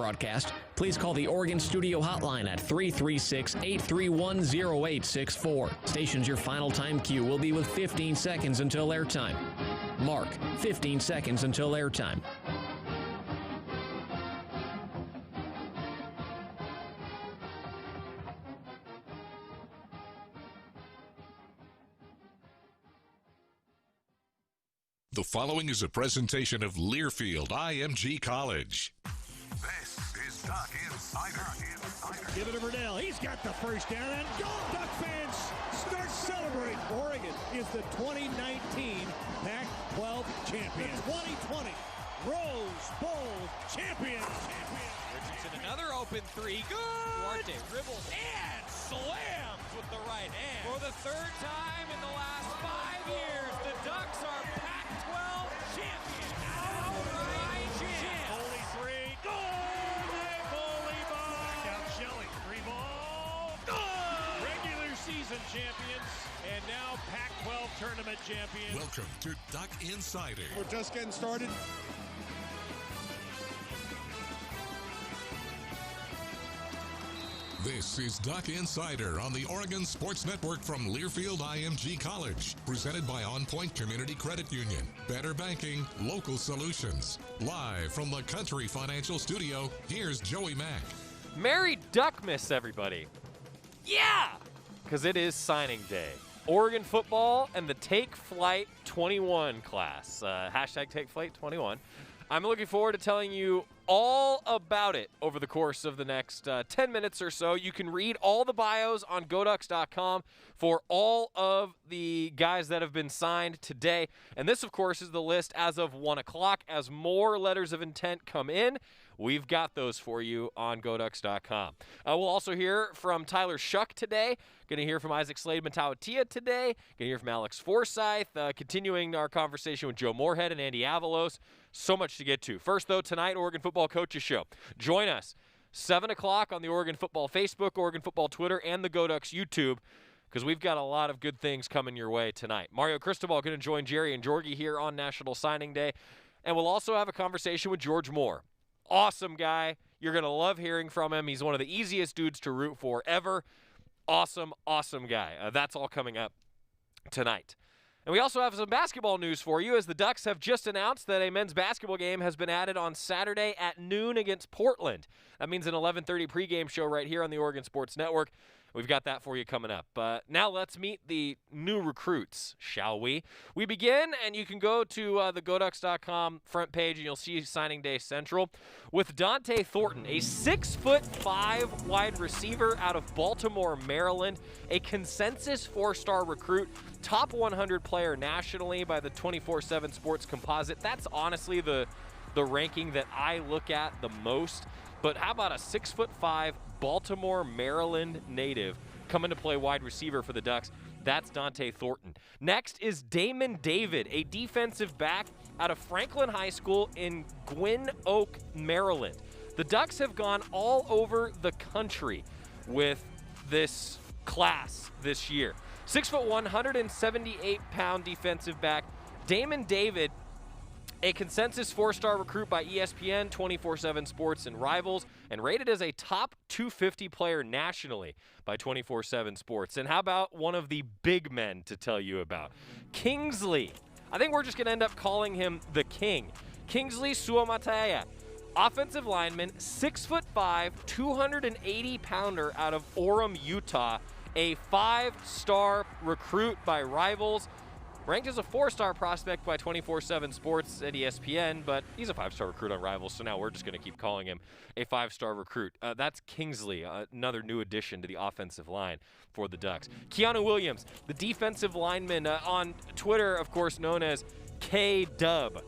broadcast, please call the Oregon Studio hotline at 336-831-0864. Stations your final time cue will be with 15 seconds until airtime. Mark, 15 seconds until airtime. The following is a presentation of Learfield IMG College. This is Duck Insider. Give it to Mcneil. He's got the first down and go. Duck fans start celebrating. Oregon is the 2019 Pac-12 champion. The 2020 Rose Bowl champion. Richardson, another open three. Good. Duarte dribbles and slams with the right hand. For the third time in the last 5 years, the Ducks are Pac-12 champions. Outright champions. Holy three. Good. Holy ball. Down Shelley. Three ball. Good. Regular season champions and now Pac-12 tournament champions. Welcome to Duck Insider. We're just getting started. This is Duck Insider on the Oregon Sports Network from Learfield IMG College. Presented by On Point Community Credit Union. Better banking, local solutions. Live from the Country Financial Studio, here's Joey Mack. Merry Duckmas, everybody. Yeah! Because it is signing day. Oregon football and the Take Flight 21 class. Hashtag Take Flight 21. I'm looking forward to telling you all about it over the course of the next 10 minutes or so. You can read all the bios on GoDucks.com for all of the guys that have been signed today. And this, of course, is the list as of 1 o'clock. As more letters of intent come in, we've got those for you on GoDucks.com. We'll also hear from Tyler Shuck today. Going to hear from Isaac Slade-Matautia today. Going to hear from Alex Forsyth. Continuing our conversation with Joe Morehead and Andy Avalos. So much to get to. First, though, tonight, Oregon Football Coaches Show. Join us, 7 o'clock on the Oregon Football Facebook, Oregon Football Twitter, and the GoDucks YouTube, because we've got a lot of good things coming your way tonight. Mario Cristobal going to join Jerry and Jorgie here on National Signing Day. And we'll also have a conversation with George Moore. Awesome guy. You're going to love hearing from him. He's one of the easiest dudes to root for ever. Awesome, awesome guy. That's all coming up tonight. And we also have some basketball news for you, as the Ducks have just announced that a men's basketball game has been added on Saturday at noon against Portland. That means an 11:30 pregame show right here on the Oregon Sports Network. We've got that for you coming up. Now let's meet the new recruits, shall we? We begin, and you can go to the GoDucks.com front page, and you'll see Signing Day Central with Dante Thornton, a 6'5" wide receiver out of Baltimore, Maryland, a consensus 4-star recruit, top 100 player nationally by the 24/7 Sports Composite. That's honestly the ranking that I look at the most. But how about a 6'5" Baltimore, Maryland native coming to play wide receiver for the Ducks? That's Dante Thornton. Next is Damon David, a defensive back out of Franklin High School in Gwynn Oak, Maryland. The Ducks have gone all over the country with this class this year. 6'1", 178-pound defensive back. Damon David, a consensus 4-star recruit by ESPN, 24/7 Sports, and Rivals, and rated as a top 250 player nationally by 24/7 Sports. And how about one of the big men to tell you about? Kingsley. I think we're just going to end up calling him the King. Kingsley Suamatea, offensive lineman, 6'5", 280-pounder out of Orem, Utah, a 5-star recruit by Rivals. Ranked as a 4-star prospect by 24/7 Sports at ESPN, but he's a 5-star recruit on Rivals, so now we're just going to keep calling him a 5-star recruit. That's Kingsley, another new addition to the offensive line for the Ducks. Keanu Williams, the defensive lineman on Twitter, of course, known as K-Dub.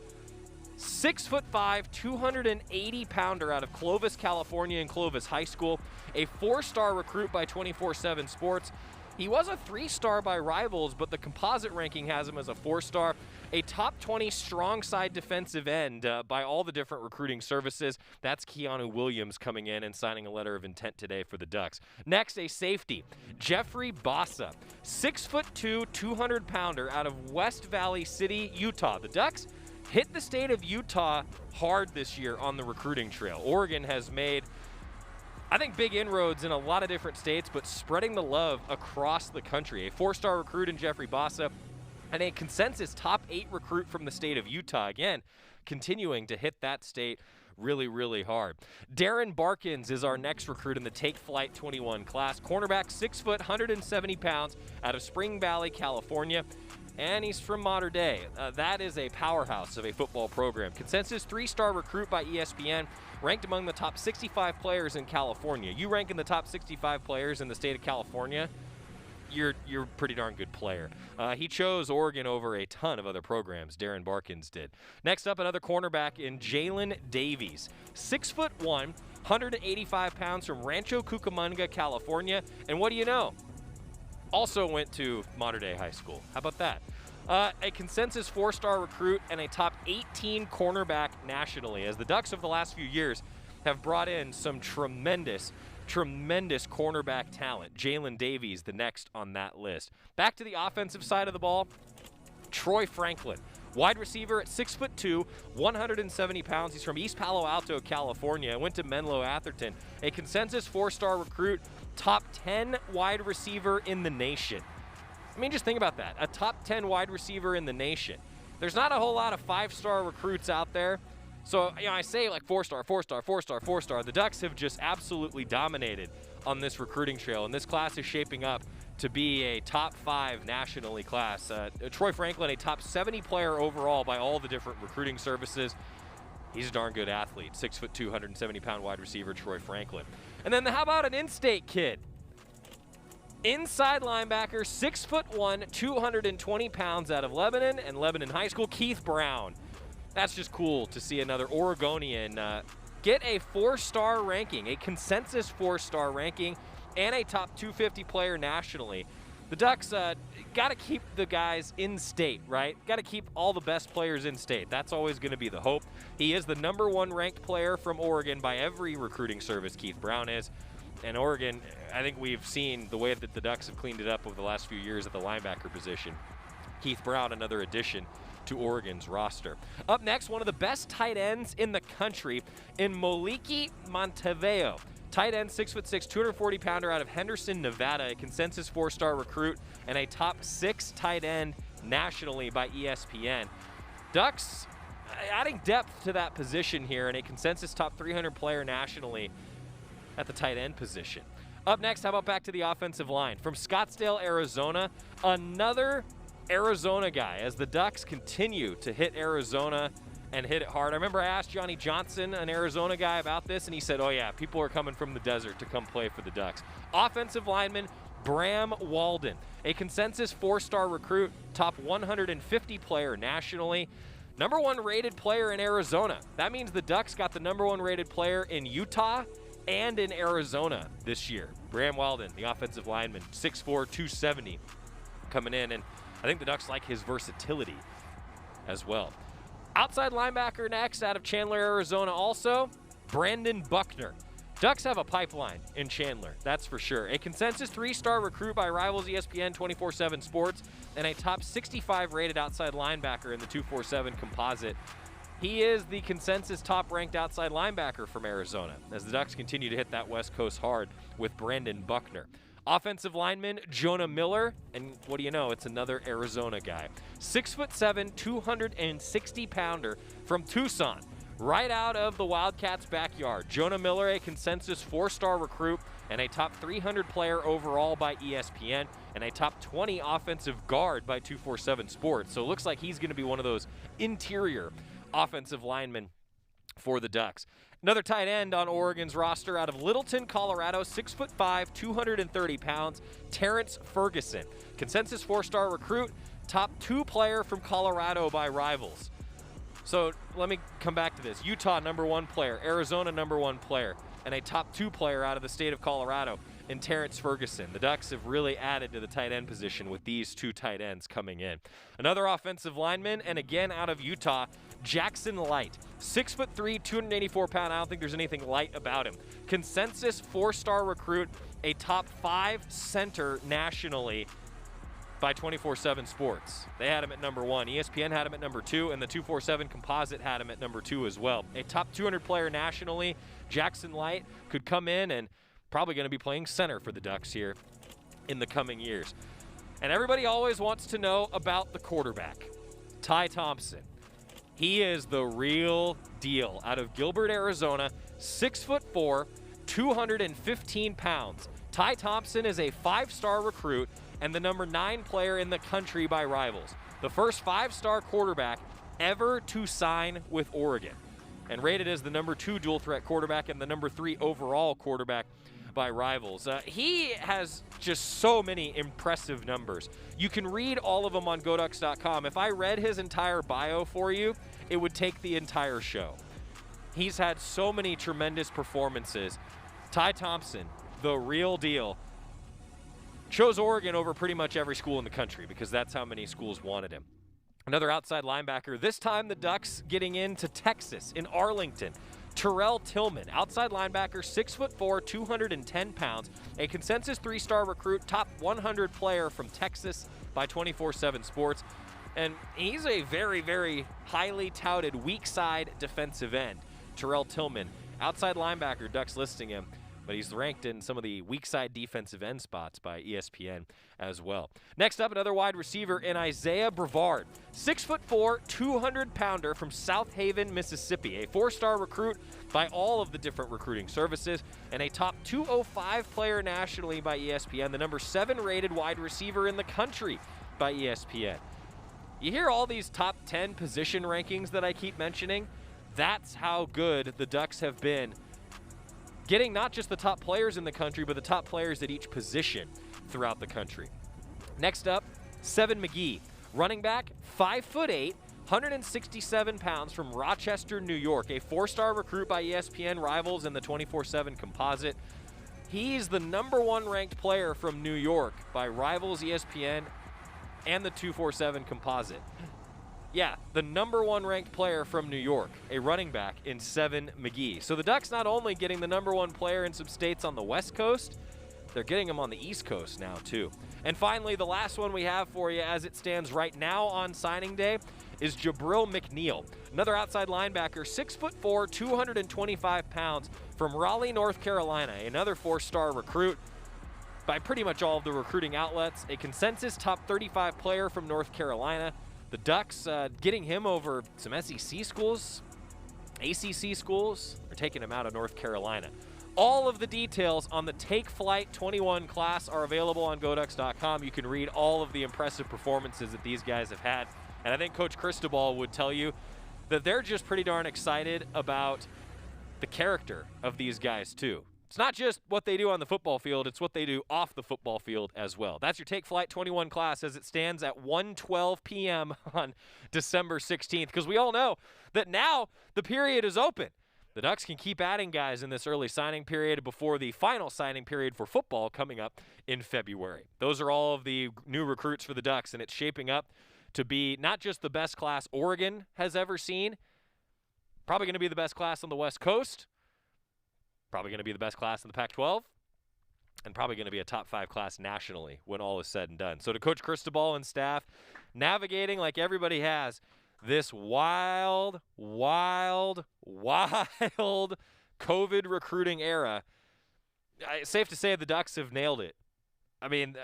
6'5", 280-pounder out of Clovis, California, and Clovis High School. A 4-star recruit by 24/7 Sports. He was a 3-star by Rivals, but the composite ranking has him as a 4-star. A top 20 strong side defensive end by all the different recruiting services. That's Keanu Williams coming in and signing a letter of intent today for the Ducks. Next, a safety, Jeffrey Bassa, 6'2", 200-pounder out of West Valley City, Utah. The Ducks hit the state of Utah hard this year on the recruiting trail. Oregon has made, I think, big inroads in a lot of different states, but spreading the love across the country. A 4-star recruit in Jeffrey Bossa and a consensus top 8 recruit from the state of Utah. Again, continuing to hit that state really, really hard. Darren Barkins is our next recruit in the Take Flight 21 class. Cornerback, 6 foot, 170 pounds, out of Spring Valley, California. And he's from Mater Dei. That is a powerhouse of a football program. Consensus 3-star recruit by ESPN, ranked among the top 65 players in California. You rank in the top 65 players in the state of California, you're a pretty darn good player. He chose Oregon over a ton of other programs. Darren Barkins did. Next up, another cornerback in Jalen Davies. 6'1", 185 pounds, from Rancho Cucamonga, California. And what do you know? Also went to Mater Dei High School. How about that? A consensus 4-star recruit and a top 18 cornerback nationally, as the Ducks of the last few years have brought in some tremendous cornerback talent. Jalen Davies, the next on that list. Back to the offensive side of the ball, Troy Franklin, wide receiver at 6'2", 170 pounds. He's from East Palo Alto, California. Went to Menlo Atherton. A consensus 4-star recruit, top 10 wide receiver in the nation. I mean, just think about that. A top 10 wide receiver in the nation. There's not a whole lot of 5-star recruits out there. So, I say like 4-star, 4-star, 4-star, 4-star. The Ducks have just absolutely dominated on this recruiting trail, and this class is shaping up to be a top 5 nationally class. Troy Franklin, a top 70 player overall by all the different recruiting services. He's a darn good athlete. 6'2", 170-pound wide receiver, Troy Franklin. And then how about an in-state kid? Inside linebacker, 6'1", 220 pounds, out of Lebanon and Lebanon High School, Keith Brown. That's just cool to see another Oregonian get a 4-star ranking, a consensus 4-star ranking, and a top 250 player nationally. The Ducks got to keep the guys in state, right? Got to keep all the best players in state. That's always going to be the hope. He is the #1 ranked player from Oregon by every recruiting service, Keith Brown is. And Oregon, I think we've seen the way that the Ducks have cleaned it up over the last few years at the linebacker position. Keith Brown, another addition to Oregon's roster. Up next, one of the best tight ends in the country in Maliki Montevio. Tight end, 6'6", 240-pounder, out of Henderson, Nevada, a consensus 4-star recruit and a top 6 tight end nationally by ESPN. Ducks adding depth to that position here, and a consensus top 300 player nationally at the tight end position. Up next, how about back to the offensive line? From Scottsdale, Arizona, another Arizona guy, as the Ducks continue to hit Arizona and hit it hard. I remember I asked Johnny Johnson, an Arizona guy, about this, and he said, oh yeah, people are coming from the desert to come play for the Ducks. Offensive lineman, Bram Walden, a consensus 4-star recruit, top 150 player nationally, #1 rated player in Arizona. That means the Ducks got the #1 rated player in Utah and in Arizona this year. Bram Walden, the offensive lineman, 6'4", 270, coming in, and I think the Ducks like his versatility as well. Outside linebacker next, out of Chandler, Arizona also, Brandon Buckner. Ducks have a pipeline in Chandler, that's for sure. A consensus 3-star recruit by Rivals ESPN 24/7 Sports, and a top 65 rated outside linebacker in the 247 composite. He is the consensus top-ranked outside linebacker from Arizona, as the Ducks continue to hit that West Coast hard with Brandon Buckner. Offensive lineman, Jonah Miller, and what do you know, it's another Arizona guy. 6'7", 260-pounder from Tucson, right out of the Wildcats' backyard. Jonah Miller, a consensus 4-star recruit and a top 300 player overall by ESPN, and a top 20 offensive guard by 247 Sports. So it looks like he's going to be one of those interior offensive linemen for the Ducks. Another tight end on Oregon's roster, out of Littleton, Colorado, 6'5", 230 pounds, Terrence Ferguson. Consensus 4-star recruit, top 2 player from Colorado by Rivals. So let me come back to this. Utah, #1 player, Arizona, #1 player, and a top 2 player out of the state of Colorado in Terrence Ferguson. The Ducks have really added to the tight end position with these 2 tight ends coming in. Another offensive lineman, and again out of Utah, Jackson Light, 6'3", 284-pound. I don't think there's anything light about him. Consensus 4-star recruit, a top 5 center nationally. by 24/7 Sports. They had him at number 1. ESPN had him at number 2, and the 247 Composite had him at number 2 as well. A top 200 player nationally, Jackson Light, could come in and probably going to be playing center for the Ducks here in the coming years. And everybody always wants to know about the quarterback, Ty Thompson. He is the real deal. Out of Gilbert, Arizona, 6'4", 215 pounds. Ty Thompson is a 5-star recruit and the number 9 player in the country by Rivals. The first 5-star quarterback ever to sign with Oregon, and rated as the number 2 dual threat quarterback and the number 3 overall quarterback by Rivals. He has just so many impressive numbers. You can read all of them on GoDucks.com. If I read his entire bio for you, it would take the entire show. He's had so many tremendous performances. Ty Thompson, the real deal, chose Oregon over pretty much every school in the country because that's how many schools wanted him. Another outside linebacker, this time the Ducks getting into Texas, in Arlington. Terrell Tillman, outside linebacker, 6'4", 210 pounds, a consensus 3-star recruit, top 100 player from Texas by 24/7 Sports. And he's a very, very highly touted weak side defensive end. Terrell Tillman, outside linebacker, Ducks listing him, but he's ranked in some of the weak side defensive end spots by ESPN as well. Next up, another wide receiver in Isaiah Brevard, 6'4", 200-pounder from South Haven, Mississippi, a 4-star recruit by all of the different recruiting services, and a top 205 player nationally by ESPN, the number 7 rated wide receiver in the country by ESPN. You hear all these top 10 position rankings that I keep mentioning? That's how good the Ducks have been, getting not just the top players in the country, but the top players at each position throughout the country. Next up, Seven McGee, running back, 5'8", 167 pounds from Rochester, New York, a 4-star recruit by ESPN, Rivals, and the 24/7 Composite. He's the number 1 ranked player from New York by Rivals, ESPN, and the 247 Composite. Yeah, the number 1 ranked player from New York, a running back in Seven McGee. So the Ducks not only getting the number 1 player in some states on the West Coast, they're getting him on the East Coast now too. And finally, the last one we have for you as it stands right now on signing day is Jabril Mcneil, another outside linebacker, 6'4", 225 pounds from Raleigh, North Carolina, another 4-star recruit by pretty much all of the recruiting outlets, a consensus top 35 player from North Carolina. The Ducks getting him over some SEC schools, ACC schools, are taking him out of North Carolina. All of the details on the Take Flight 21 class are available on GoDucks.com. You can read all of the impressive performances that these guys have had. And I think Coach Cristobal would tell you that they're just pretty darn excited about the character of these guys too. It's not just what they do on the football field, it's what they do off the football field as well. That's your Take Flight 21 class as it stands at 1:12 p.m. on December 16th, because we all know that now the period is open. The Ducks can keep adding guys in this early signing period before the final signing period for football coming up in February. Those are all of the new recruits for the Ducks, and it's shaping up to be not just the best class Oregon has ever seen, probably going to be the best class on the West Coast, probably going to be the best class in the Pac-12, and probably going to be a top 5 class nationally when all is said and done. So to Coach Cristobal and staff, navigating like everybody has this wild COVID recruiting era, it's safe to say the Ducks have nailed it. I mean,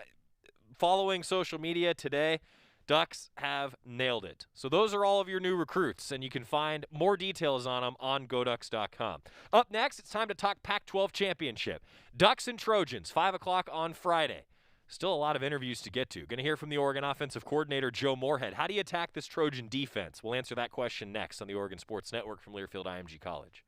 following social media today, Ducks have nailed it. So those are all of your new recruits, and you can find more details on them on GoDucks.com. Up next, it's time to talk Pac-12 championship. Ducks and Trojans, 5 o'clock on Friday. Still a lot of interviews to get to. Going to hear from the Oregon offensive coordinator, Joe Morehead. How do you attack this Trojan defense? We'll answer that question next on the Oregon Sports Network from Learfield IMG College.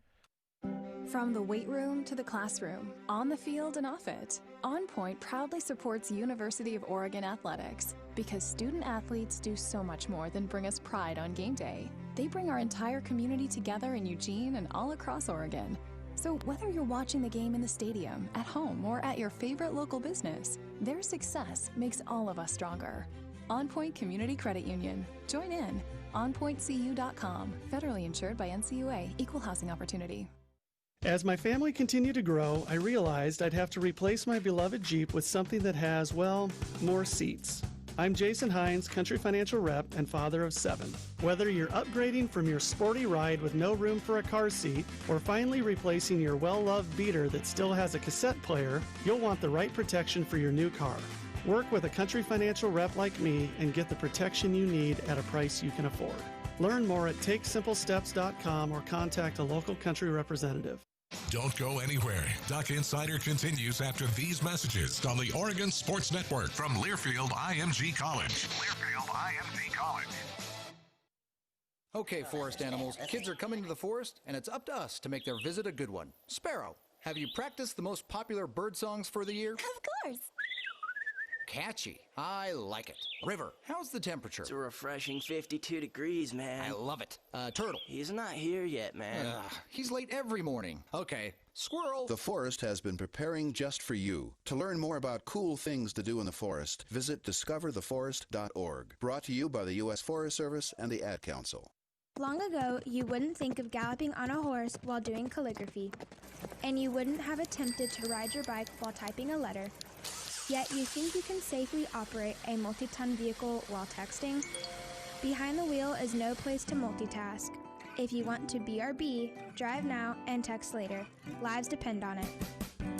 From the weight room to the classroom, on the field and off it, On Point proudly supports University of Oregon athletics because student athletes do so much more than bring us pride on game day. They bring our entire community together in Eugene and all across Oregon. So whether you're watching the game in the stadium, at home, or at your favorite local business, their success makes all of us stronger. On Point Community Credit Union. Join in. OnPointCU.com. Federally insured by NCUA. Equal housing opportunity. As my family continued to grow, I realized I'd have to replace my beloved Jeep with something that has, well, more seats. I'm Jason Hines, Country Financial Rep and father of 7. Whether you're upgrading from your sporty ride with no room for a car seat or finally replacing your well-loved beater that still has a cassette player, you'll want the right protection for your new car. Work with a Country Financial Rep like me and get the protection you need at a price you can afford. Learn more at TakeSimpleSteps.com or contact a local Country representative. Don't go anywhere. Duck Insider continues after these messages on the Oregon Sports Network from Learfield IMG College. Learfield IMG College. Okay, forest animals, kids are coming to the forest, and it's up to us to make their visit a good one. Sparrow, have you practiced the most popular bird songs for the year? Of course. Catchy. I like it. River, how's the temperature? It's a refreshing 52 degrees, man. I love it. Turtle. He's not here yet, man. He's late every morning. Okay. Squirrel. The forest has been preparing just for you. To learn more about cool things to do in the forest, visit discovertheforest.org. Brought to you by the U.S. Forest Service and the Ad Council. Long ago, you wouldn't think of galloping on a horse while doing calligraphy, and you wouldn't have attempted to ride your bike while typing a letter. Yet you think you can safely operate a multi-ton vehicle while texting? Behind the wheel is no place to multitask. If you want to BRB, drive now and text later. Lives depend on it.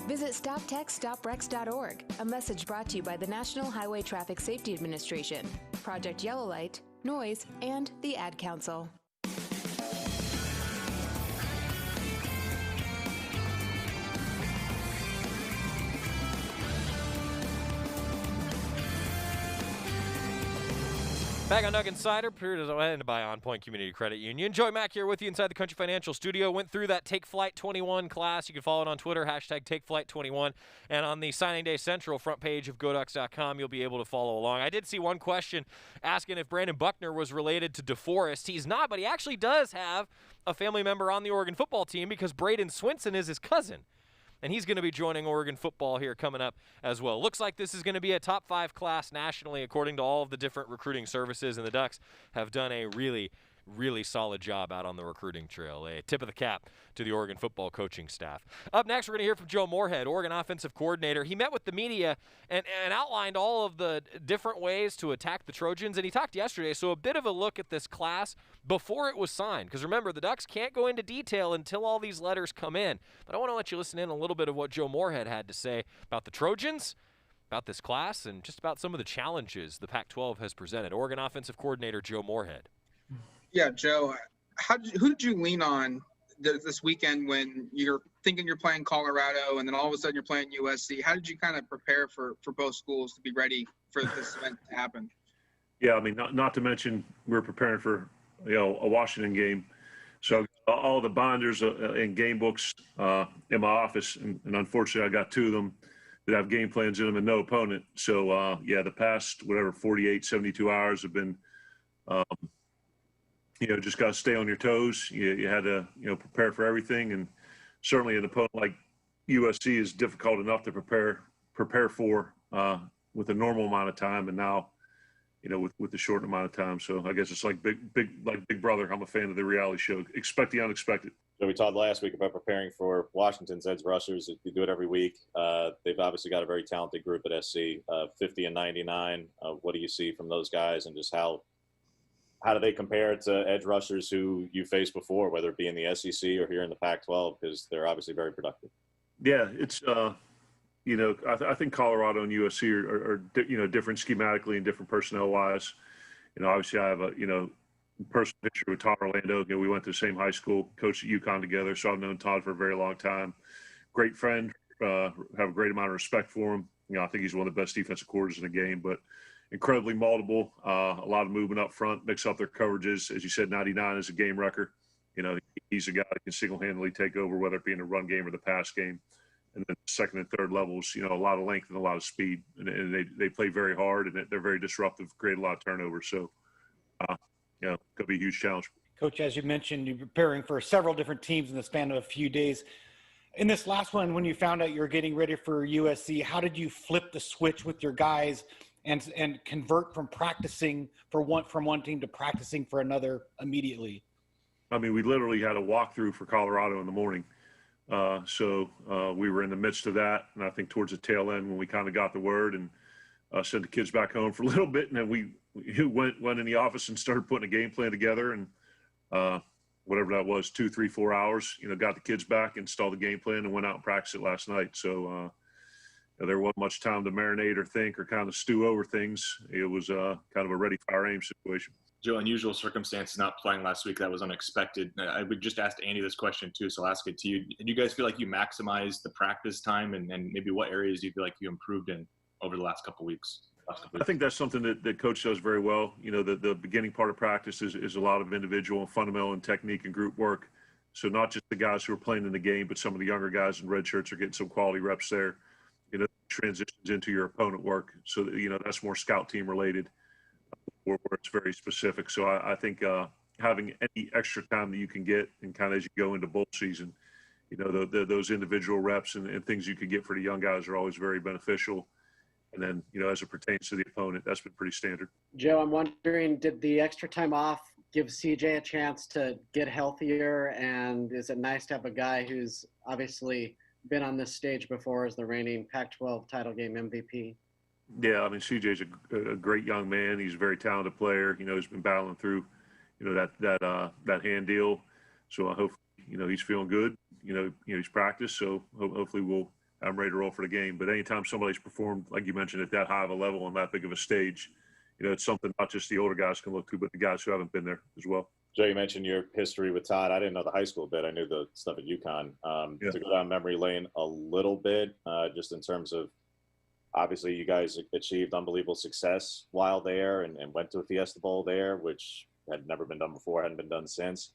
Visit StopTextStopWrecks.org, a message brought to you by the National Highway Traffic Safety Administration, Project Yellow Light, Noise, and the Ad Council. Back on Duck Insider, presented by On Point Community Credit Union. Joey Mack here with you inside the Country Financial Studio. Went through that Take Flight 21 class. You can follow it on Twitter, hashtag TakeFlight21. And on the Signing Day Central front page of GoDucks.com, you'll be able to follow along. I did see one question asking if Brandon Buckner was related to DeForest. He's not, but he actually does have a family member on the Oregon football team because Braden Swinson is his cousin. And he's going to be joining Oregon football here coming up as well. Looks like this is going to be a top 5 class nationally according to all of the different recruiting services, and the Ducks have done a really solid job out on the recruiting trail. A tip of the cap to the Oregon football coaching staff. Up next, we're going to hear from Joe Morehead, Oregon offensive coordinator. He met with the media and outlined all of the different ways to attack the Trojans, and he talked yesterday, so a bit of a look at this class before it was signed. Because remember, the Ducks can't go into detail until all these letters come in. But I want to let you listen in a little bit of what Joe Morehead had to say about the Trojans, about this class, and just about some of the challenges the Pac-12 has presented. Oregon offensive coordinator Joe Morehead. Yeah, Joe, who did you lean on this weekend when you're thinking you're playing Colorado and then all of a sudden you're playing USC? How did you kind of prepare for both schools to be ready for this event to happen? Yeah, I mean, not to mention we're preparing for, a Washington game. So all the binders and game books in my office, and unfortunately I got 2 of them that have game plans in them and no opponent. So, the past, 48, 72 hours have been just got to stay on your toes. You had to, prepare for everything. And certainly an opponent like USC is difficult enough to prepare for with a normal amount of time. And now, with the short amount of time. So I guess it's like Big Brother. I'm a fan of the reality show. Expect the unexpected. So we talked last week about preparing for Washington's edge rushers. You do it every week. They've obviously got a very talented group at SC, 50 and 99. What do you see from those guys, and just how do they compare to edge rushers who you faced before, whether it be in the SEC or here in the Pac-12, because they're obviously very productive? Yeah, it's, I think Colorado and USC are different schematically and different personnel-wise. Obviously I have a, personal history with Todd Orlando. We went to the same high school, coached at UConn together, so I've known Todd for a very long time. Great friend, have a great amount of respect for him. I think he's one of the best defensive coordinators in the game, but incredibly multiple, a lot of movement up front, mix up their coverages. As you said, 99 is a game wrecker. He's a guy that can single-handedly take over, whether it be in the run game or the pass game. And then second and third levels, a lot of length and a lot of speed. And they play very hard, and they're very disruptive, create a lot of turnovers. So, could be a huge challenge. Coach, as you mentioned, you're preparing for several different teams in the span of a few days. In this last one, when you found out you were getting ready for USC, how did you flip the switch with your guys and convert from practicing from one team to practicing for another immediately? I mean, we literally had a walkthrough for Colorado in the morning. So we were in the midst of that. And I think towards the tail end when we kind of got the word, and sent the kids back home for a little bit, and then we went in the office and started putting a game plan together, and whatever that was, 2, 3, 4 hours, got the kids back, installed the game plan, and went out and practiced it last night. So there wasn't much time to marinate or think or kind of stew over things. It was kind of a ready, fire, aim situation. Joe, unusual circumstances not playing last week. That was unexpected. I would just ask Andy this question too, so I'll ask it to you. Do you guys feel like you maximized the practice time, and maybe what areas do you feel like you improved in over the last couple weeks? I think that's something that Coach does very well. The beginning part of practice is a lot of individual and fundamental and technique and group work. So not just the guys who are playing in the game, but some of the younger guys in red shirts are getting some quality reps there. Transitions into your opponent work. So that's more scout team related, where it's very specific. So I think having any extra time that you can get, and kind of as you go into bowl season, those individual reps and things you can get for the young guys are always very beneficial. And then, as it pertains to the opponent, that's been pretty standard. Joe, I'm wondering, did the extra time off give CJ a chance to get healthier? And is it nice to have a guy who's obviously been on this stage before as the reigning Pac-12 title game MVP? Yeah, I mean, CJ's a great young man. He's a very talented player. He's been battling through, that hand deal. So I hope, he's feeling good. He's practiced. So hopefully I'm ready to roll for the game. But anytime somebody's performed, like you mentioned, at that high of a level on that big of a stage, it's something not just the older guys can look to, but the guys who haven't been there as well. Joe, you mentioned your history with Todd. I didn't know the high school bit. I knew the stuff at UConn. To go down memory lane a little bit, just in terms of, obviously you guys achieved unbelievable success while there and went to a Fiesta Bowl there, which had never been done before, hadn't been done since.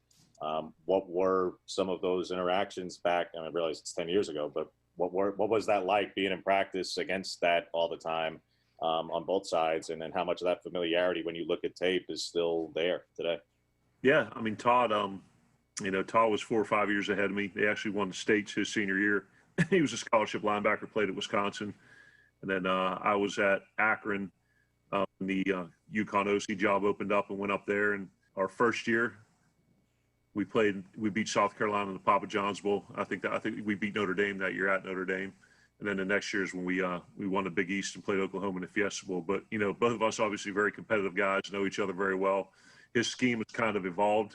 What were some of those interactions back? I realize it's 10 years ago, but what was that like, being in practice against that all the time on both sides? And then how much of that familiarity, when you look at tape, is still there today? Yeah, I mean, Todd, Todd was 4 or 5 years ahead of me. They actually won the states his senior year. He was a scholarship linebacker, played at Wisconsin. And then I was at Akron. The UConn OC job opened up and went up there. And our first year, we beat South Carolina in the Papa John's Bowl. I think we beat Notre Dame that year at Notre Dame. And then the next year is when we won the Big East and played Oklahoma in the Fiesta Bowl. But, both of us obviously very competitive guys, know each other very well. His scheme has kind of evolved,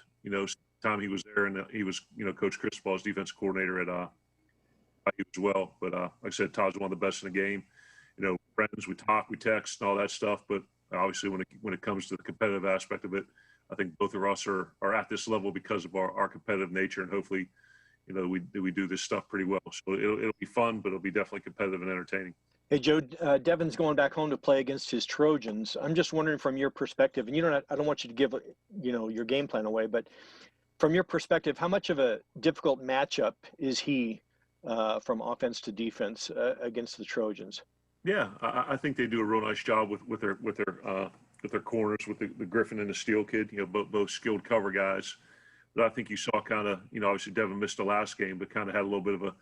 time he was there, and he was, Coach Cristobal's defensive coordinator at IU as well. But like I said, Todd's one of the best in the game. Friends, we talk, we text, and all that stuff. But obviously, when it comes to the competitive aspect of it, I think both of us are at this level because of our competitive nature, and hopefully, we do this stuff pretty well. So it'll be fun, but it'll be definitely competitive and entertaining. Hey, Joe, Devin's going back home to play against his Trojans. I'm just wondering, from your perspective, and I don't want you to give, your game plan away, but from your perspective, how much of a difficult matchup is he from offense to defense against the Trojans? Yeah, I think they do a real nice job with their corners, with the Griffin and the Steele kid, both skilled cover guys. But I think you saw kind of, obviously Devin missed the last game, but kind of had a little bit of a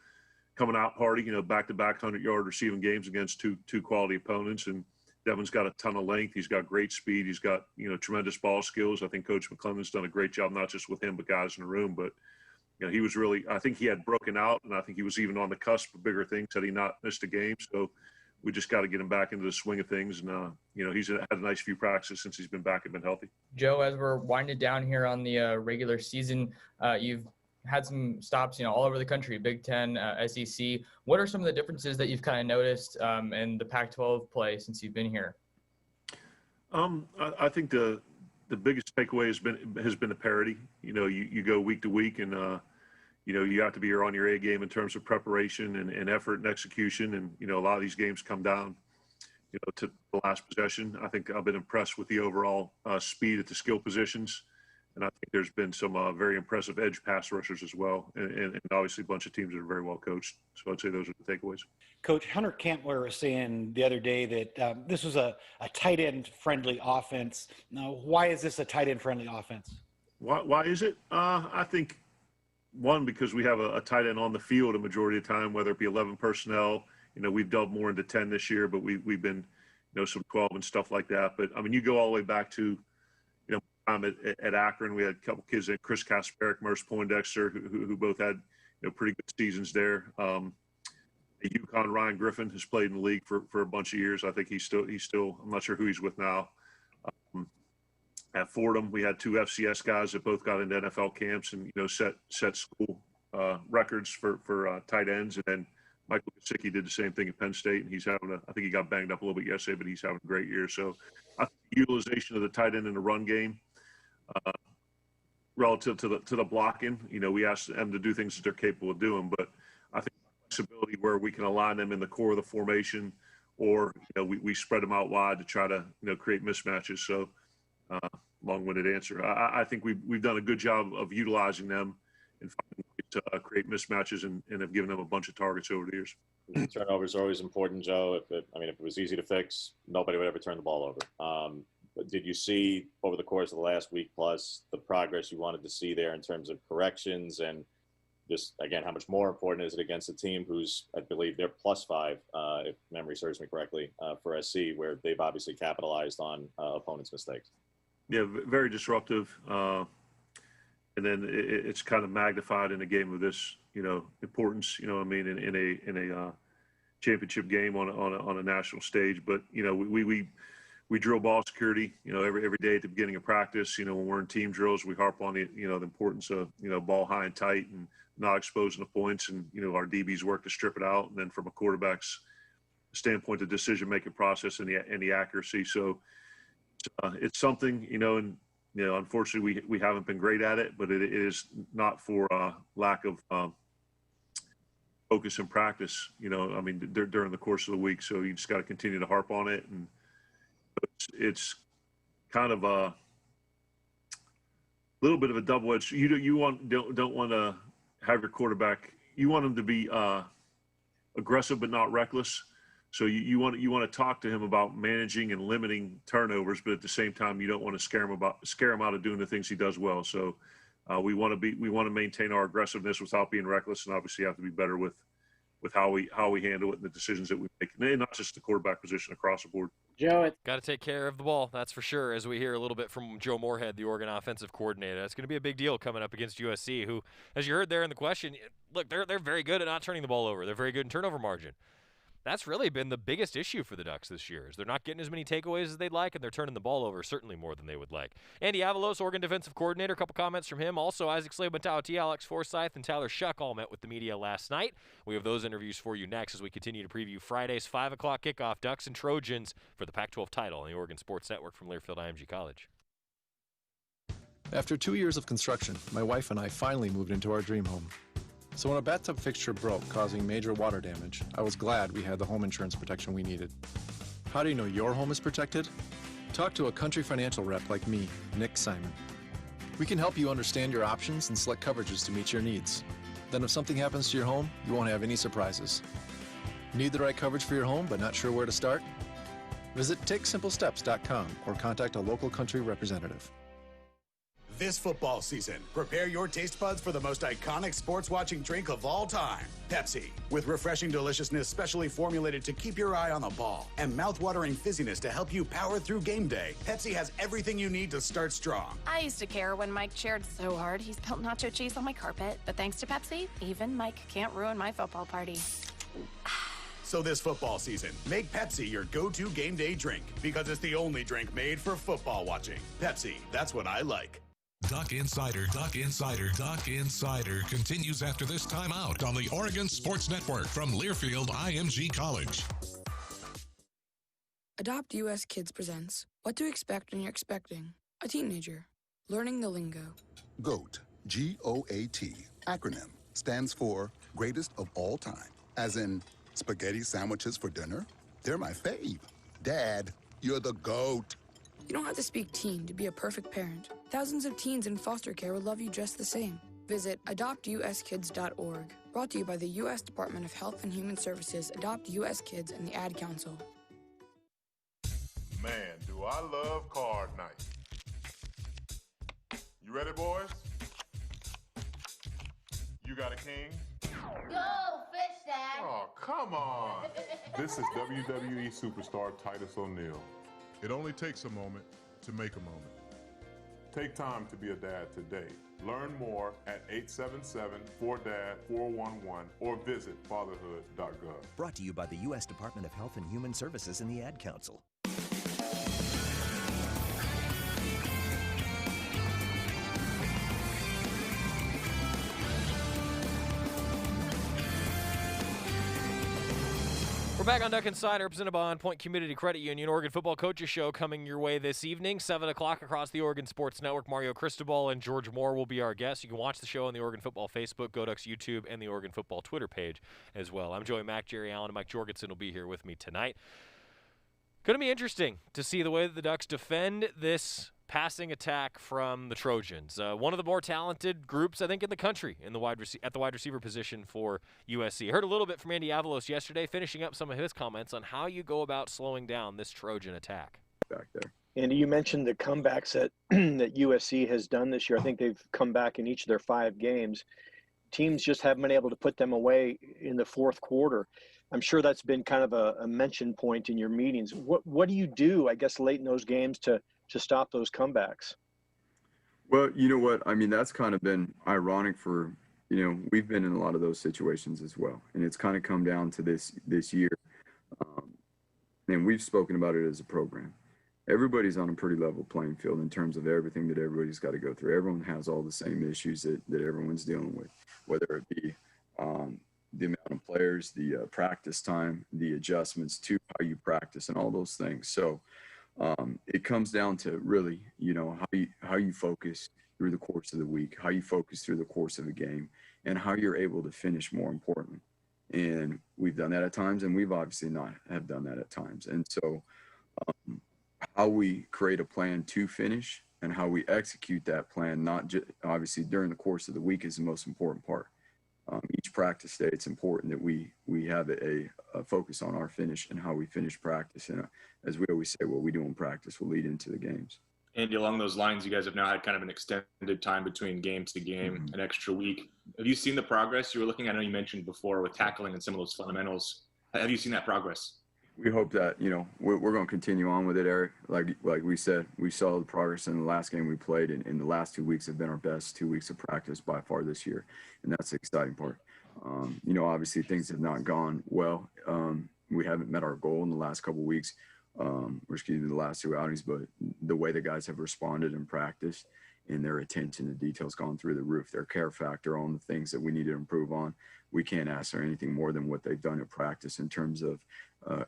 coming out party, back-to-back 100-yard receiving games against two quality opponents. And Devin's got a ton of length. He's got great speed. He's got, tremendous ball skills. I think Coach McClellan's done a great job, not just with him, but guys in the room. But, he was really, I think he had broken out, and I think he was even on the cusp of bigger things had he not missed a game. So we just got to get him back into the swing of things. And, he's had a nice few practices since he's been back and been healthy. Joe, as we're winding down here on the regular season, you've had some stops, all over the country, Big Ten, SEC. What are some of the differences that you've kind of noticed in the Pac-12 play since you've been here? I think the biggest takeaway has been the parity. You go week to week, and you have to be on your A game in terms of preparation and effort and execution. And a lot of these games come down, to the last possession. I think I've been impressed with the overall speed at the skill positions. And I think there's been some very impressive edge pass rushers as well. And obviously a bunch of teams that are very well coached. So I'd say those are the takeaways. Coach, Hunter Cantler was saying the other day that this was a tight end friendly offense. Now, why is this a tight end friendly offense? Why is it? I think, one, because we have a tight end on the field a majority of the time, whether it be 11 personnel. We've delved more into 10 this year, but we've been, some 12 and stuff like that. But, you go all the way back to, at Akron, we had a couple kids, Chris Kasperick, Merce Poindexter, who both had pretty good seasons there. UConn, Ryan Griffin has played in the league for a bunch of years. I think he's still. I'm not sure who he's with now. At Fordham, we had 2 FCS guys that both got into NFL camps and set school records for tight ends. And then Michael Gesicki did the same thing at Penn State, and he's having I think he got banged up a little bit yesterday, but he's having a great year. So I think the utilization of the tight end in the run game, relative to the blocking, we ask them to do things that they're capable of doing, but I think flexibility where we can align them in the core of the formation, or we spread them out wide to try to create mismatches. So long-winded answer. I think we've done a good job of utilizing them and finding ways to create mismatches and have given them a bunch of targets over the years. Turnovers are always important, Joe. If it was easy to fix, nobody would ever turn the ball over. But did you see over the course of the last week plus the progress you wanted to see there in terms of corrections, and just, again, how much more important is it against a team who's, I believe, they're +5, if memory serves me correctly, for SC, where they've obviously capitalized on opponents' mistakes? Yeah, very disruptive. And then it's kind of magnified in a game of this, importance, in a championship game on a national stage. But, we drill ball security, every day at the beginning of practice. When we're in team drills, we harp on the importance of, ball high and tight and not exposing the points. And, our DBs work to strip it out. And then from a quarterback's standpoint, the decision-making process and the accuracy. So it's something, and, unfortunately we haven't been great at it, but it is not for lack of focus and practice, during the course of the week. So you just got to continue to harp on it. And it's kind of a little bit of a double-edged. You don't want to have your quarterback. You want him to be aggressive but not reckless. So you want to talk to him about managing and limiting turnovers, but at the same time you don't want to scare him out of doing the things he does well. So we want to maintain our aggressiveness without being reckless, and obviously have to be better with how we handle it and the decisions that we make, and not just the quarterback position, across the board. Joe, got to take care of the ball, that's for sure, as we hear a little bit from Joe Morehead, the Oregon offensive coordinator. That's going to be a big deal coming up against USC, who, as you heard there in the question, look, they're very good at not turning the ball over. They're very good in turnover margin. That's really been the biggest issue for the Ducks this year, is they're not getting as many takeaways as they'd like, and they're turning the ball over certainly more than they would like. Andy Avalos, Oregon defensive coordinator, a couple comments from him. Also, Isaac Slade-Matauti, Alex Forsyth, and Tyler Shuck all met with the media last night. We have those interviews for you next as we continue to preview Friday's 5 o'clock kickoff, Ducks and Trojans, for the Pac-12 title on the Oregon Sports Network from Learfield IMG College. After 2 years of construction, my wife and I finally moved into our dream home. So when a bathtub fixture broke, causing major water damage, I was glad we had the home insurance protection we needed. How do you know your home is protected? Talk to a Country Financial rep like me, Nick Simon. We can help you understand your options and select coverages to meet your needs. Then if something happens to your home, you won't have any surprises. Need the right coverage for your home but not sure where to start? Visit TakeSimpleSteps.com or contact a local Country representative. This football season, prepare your taste buds for the most iconic sports-watching drink of all time, Pepsi. With refreshing deliciousness specially formulated to keep your eye on the ball and mouth-watering fizziness to help you power through game day, Pepsi has everything you need to start strong. I used to care when Mike cheered so hard he spilled nacho cheese on my carpet, but thanks to Pepsi, even Mike can't ruin my football party. So this football season, make Pepsi your go-to game day drink, because it's the only drink made for football watching. Pepsi, that's what I like. Duck Insider continues after this timeout on the Oregon Sports Network from Learfield IMG College. Adopt US Kids presents What to Expect When You're Expecting a Teenager. Learning the lingo. GOAT, G-O-A-T, acronym, stands for Greatest of All Time. As in, spaghetti sandwiches for dinner? They're my fave. Dad, you're the GOAT. You don't have to speak teen to be a perfect parent. Thousands of teens in foster care would love you just the same. Visit adoptuskids.org. Brought to you by the U.S. Department of Health and Human Services, Adopt U.S. Kids, and the Ad Council. Man, do I love card night. You ready, boys? You got a king? Go, fish dad! Oh, come on. This is WWE superstar Titus O'Neil. It only takes a moment to make a moment. Take time to be a dad today. Learn more at 877-4DAD-411 or visit fatherhood.gov. Brought to you by the U.S. Department of Health and Human Services and the Ad Council. We're back on Duck Insider, presented by On Point Community Credit Union. Oregon Football Coaches Show coming your way this evening, 7 o'clock across the Oregon Sports Network. Mario Cristobal and George Moore will be our guests. You can watch the show on the Oregon Football Facebook, GoDucks YouTube, and the Oregon Football Twitter page as well. I'm Joey Mack, Jerry Allen, and Mike Jorgensen will be here with me tonight. Going to be interesting to see the way that the Ducks defend this passing attack from the Trojans. One of the more talented groups, I think, in the country at the wide receiver position for USC. Heard a little bit from Andy Avalos yesterday, finishing up some of his comments on how you go about slowing down this Trojan attack. Back there. Andy, you mentioned the comebacks that that USC has done this year. I think they've come back in each of their 5 games. Teams just haven't been able to put them away in the fourth quarter. I'm sure that's been kind of a mention point in your meetings. What do you do, I guess, late in those games to stop those comebacks? Well, you know what? I mean, that's kind of been ironic for, we've been in a lot of those situations as well. And it's kind of come down to this year. And we've spoken about it as a program. Everybody's on a pretty level playing field in terms of everything that everybody's got to go through. Everyone has all the same issues that everyone's dealing with, whether it be the amount of players, the practice time, the adjustments to how you practice and all those things. So it comes down to really, how you focus through the course of the week, how you focus through the course of a game, and how you're able to finish, more importantly. And we've done that at times, and we've obviously not have done that at times. And so how we create a plan to finish and how we execute that plan, not just obviously during the course of the week, is the most important part. Each practice day, it's important that we have a focus on our finish and how we finish practice. And as we always say, what we do in practice will lead into the games. Andy, along those lines, you guys have now had kind of an extended time between game to game, an extra week. Have you seen the progress you were looking at? I know you mentioned before with tackling and some of those fundamentals. Have you seen that progress? We hope that, we're going to continue on with it, Eric. Like we said, we saw the progress in the last game we played, and the last 2 weeks have been our best 2 weeks of practice by far this year. And that's the exciting part. Obviously things have not gone well. We haven't met our goal in the last couple of weeks, the last 2 outings, but the way the guys have responded in practice and their attention to detail's gone through the roof. Their care factor on the things that we need to improve on. We can't ask for anything more than what they've done in practice in terms of,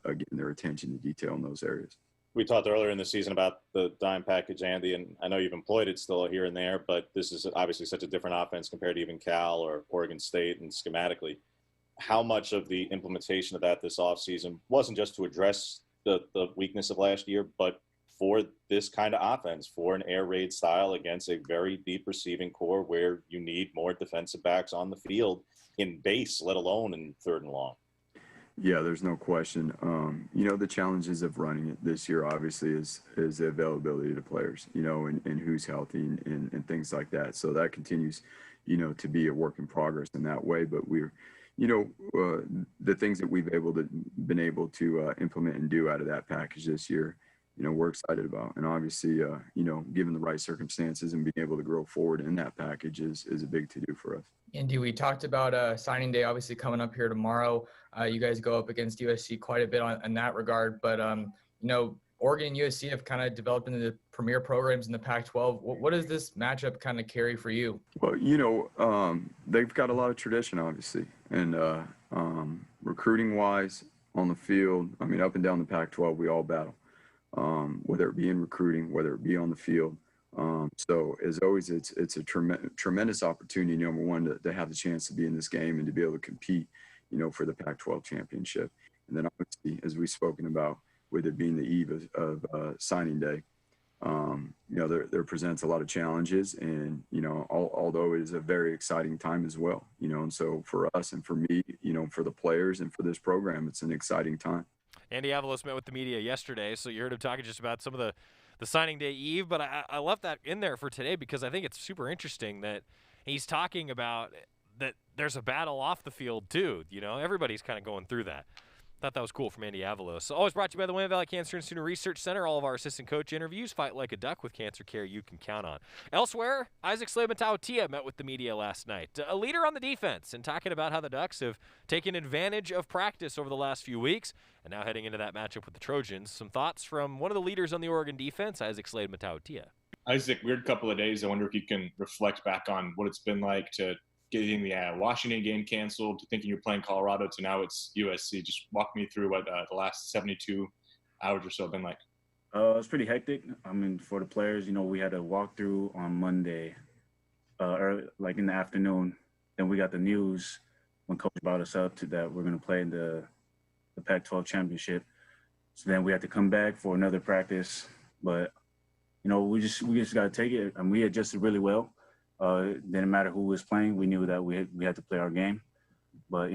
again, their attention to detail in those areas. We talked earlier in the season about the dime package, Andy, and I know you've employed it still here and there, but this is obviously such a different offense compared to even Cal or Oregon State and schematically. How much of the implementation of that this offseason wasn't just to address the weakness of last year, but for this kind of offense, for an air raid style against a very deep receiving core where you need more defensive backs on the field in base, let alone in 3rd and long? Yeah, there's no question. The challenges of running it this year obviously is the availability to players, and who's healthy and things like that. So that continues, to be a work in progress in that way. But we're, the things that we've been able to implement and do out of that package this year, we're excited about. And obviously, given the right circumstances and being able to grow forward in that package is a big to-do for us. Andy, we talked about signing day obviously coming up here tomorrow. You guys go up against USC quite a bit in that regard. But, Oregon and USC have kind of developed into the premier programs in the Pac-12. What does this matchup kind of carry for you? Well, they've got a lot of tradition, obviously. And recruiting-wise, on the field, up and down the Pac-12, we all battle. Whether it be in recruiting, whether it be on the field. So as always, it's a tremendous opportunity, number one, to have the chance to be in this game and to be able to compete, for the Pac-12 championship. And then obviously, as we've spoken about, with it being the eve of signing day, there presents a lot of challenges, and, although it is a very exciting time as well, and so for us and for me, for the players and for this program, it's an exciting time. Andy Avalos met with the media yesterday, so you heard him talking just about some of the signing day eve, but I left that in there for today because I think it's super interesting that he's talking about that there's a battle off the field too. Everybody's kind of going through that. thought that was cool from Andy Avalos. Always brought to you by the William Valley Cancer Institute Research Center. All of our assistant coach interviews, fight like a duck with cancer care you can count on. Elsewhere, Isaac Slade-Matautia met with the media last night. A leader on the defense and talking about how the Ducks have taken advantage of practice over the last few weeks and now heading into that matchup with the Trojans. Some thoughts from one of the leaders on the Oregon defense, Isaac Slade-Matautia. Isaac, weird couple of days. I wonder if you can reflect back on what it's been like to getting the Washington game canceled, to thinking you're playing Colorado, to now it's USC. Just walk me through what the last 72 hours or so have been like. It's pretty hectic. I mean, for the players, we had a walkthrough on Monday, early, like in the afternoon. Then we got the news when Coach brought us up to that we're going to play in the Pac-12 championship. So then we had to come back for another practice. But, we just got to take it. And we adjusted really well. Didn't matter who was playing. We knew that we had to play our game. But,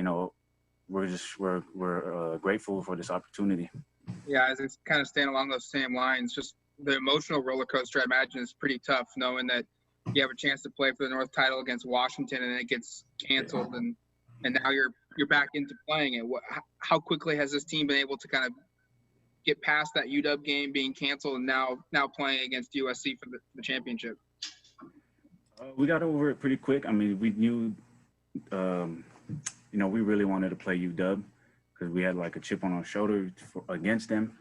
we're grateful for this opportunity. Yeah, as it's kind of staying along those same lines, just the emotional roller coaster, I imagine, is pretty tough, knowing that you have a chance to play for the North title against Washington and it gets canceled, and now you're back into playing it. How quickly has this team been able to kind of get past that UW game being canceled and now playing against USC for the championship? We got over it pretty quick. I mean, we knew, we really wanted to play UW because we had like a chip on our shoulder against them.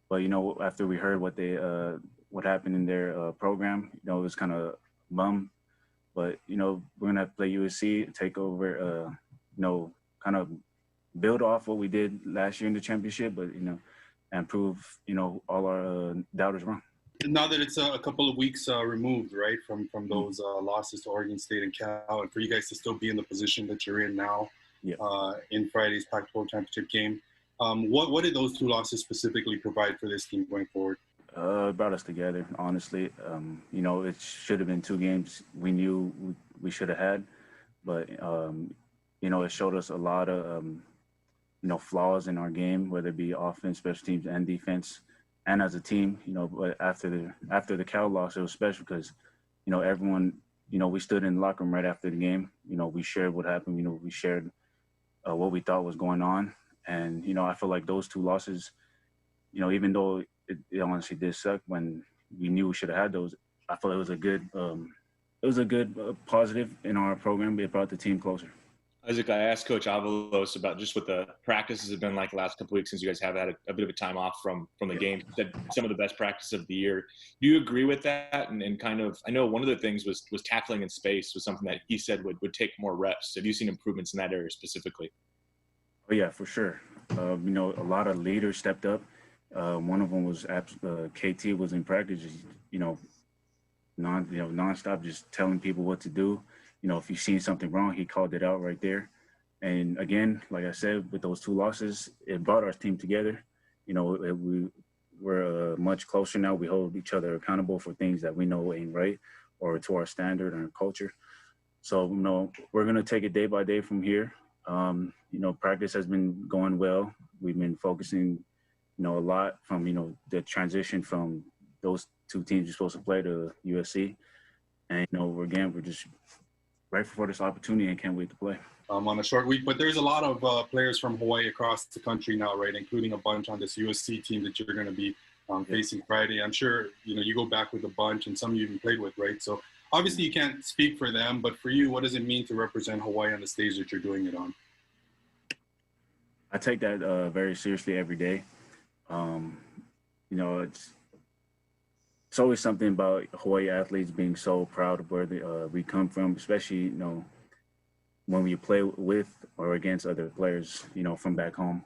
But, after we heard what happened in their program, it was kind of bum. But, we're going to have to play USC, take over, kind of build off what we did last year in the championship, but, and prove, all our doubters wrong. Now that it's a couple of weeks removed, right, from those losses to Oregon State and Cal, and for you guys to still be in the position that you're in now, in Friday's Pac-12 championship game, what did those two losses specifically provide for this team going forward? It brought us together, honestly. It should have been 2 games we knew we should have had, but it showed us a lot of flaws in our game, whether it be offense, special teams, and defense. And as a team, but after the Cal loss, it was special because, everyone, we stood in the locker room right after the game. We shared what happened. We shared what we thought was going on. And, I feel like those 2 losses, even though it honestly did suck when we knew we should have had those, I feel it was a good positive in our program. It brought the team closer. Isaac, I asked Coach Avalos about just what the practices have been like the last couple of weeks since you guys have had a bit of a time off from the game. He said some of the best practice of the year. Do you agree with that? And kind of, I know one of the things was tackling in space was something that he said would take more reps. Have you seen improvements in that area specifically? Oh yeah, for sure. A lot of leaders stepped up. One of them was KT was in practice, nonstop, just telling people what to do. If you've seen something wrong, he called it out right there. And again, like I said, with those 2 losses, it brought our team together. We're much closer now. We hold each other accountable for things that we know ain't right or to our standard and our culture. So, we're going to take it day by day from here. Practice has been going well. We've been focusing, a lot from, the transition from those 2 teams you're supposed to play to USC. And, we're just grateful for this opportunity and can't wait to play. On a short week, but there's a lot of players from Hawaii across the country now, right, including a bunch on this USC team that you're going to be facing Friday. I'm sure, you go back with a bunch and some you even played with, right? So obviously you can't speak for them, but for you, what does it mean to represent Hawaii on the stage that you're doing it on? I take that very seriously every day. It's always something about Hawaii athletes being so proud of where we come from, especially, when we play with or against other players, from back home.